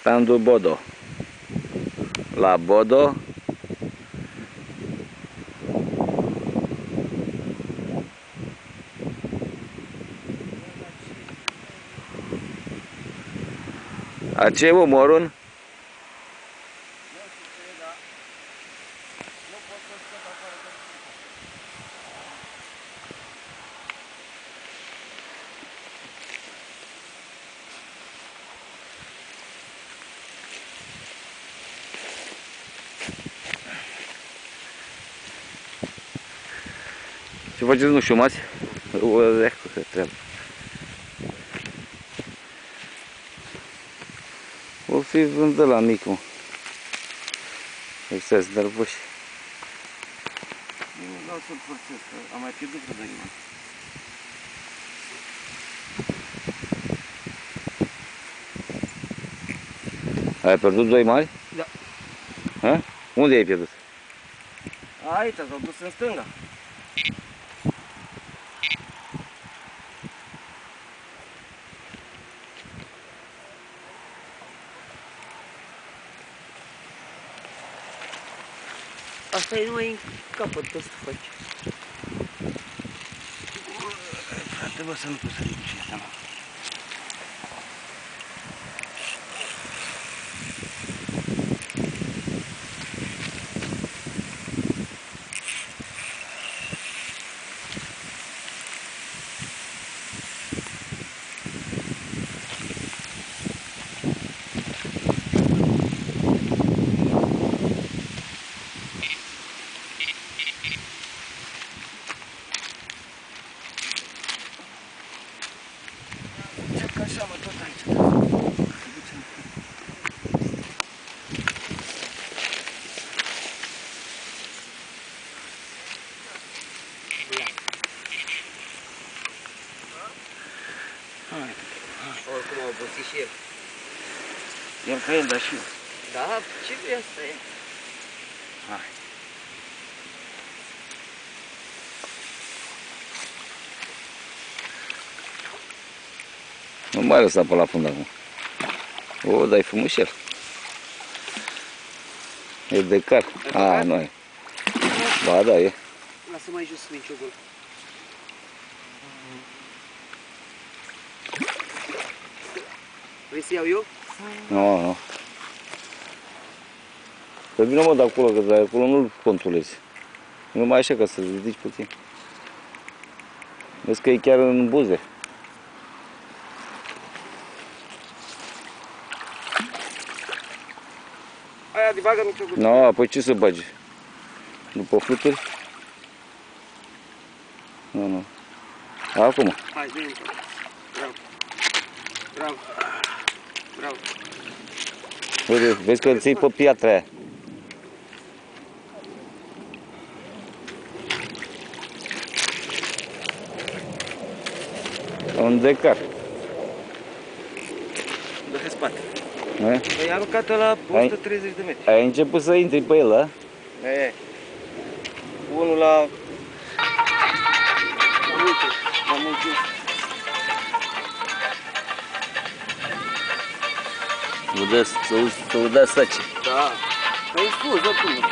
Standul Bodo. La Bodo. A ce umorul? Ce faceți, nu șumați? O leacă că treabă. O fi vândă la mic, mă. Ăștia sunt nervoși. Nu vreau să-l forțez, că am mai pierdut vreo doi mani. Ai pierdut 2 mari? Da. Ha? Unde ai pierdut? Aici, s-au dus în stânga. Asta e numai în capăt, tot să faci. Frate, bă, să nu pot să ridic și asta, mă. Așa, mă, tot aici. Oricum a obosit și el. El ca el, dar și eu. Da, ce vrei, asta e? Hai. Nu mai lăsa pe la fund acum. O, dar e frumușel. E de car. A, nu e. Ba, da, e. Lasă mai jos minciugul. Vrei să iau eu? Nu, nu. Păi bine, mă, de acolo, că de acolo nu-l controlezi. Numai așa, ca să-l ridici puțin. Vezi că e chiar în buze. Aia de bagă minciugul. Nu, apoi ce să bagi? După fluturi? Nu, nu. Acum. Hai, zi încă. Bravo. Bravo. Bravo. Uite, vezi că îl ții pe piatra aia. Un decar. Dă-te spate. Ne? Păi a aruncat-o la 130 de metri. Ai început să intri pe el, a? E. Unul la... Uite, la muncit. Să udă săci. Da. Păi spus, oricum.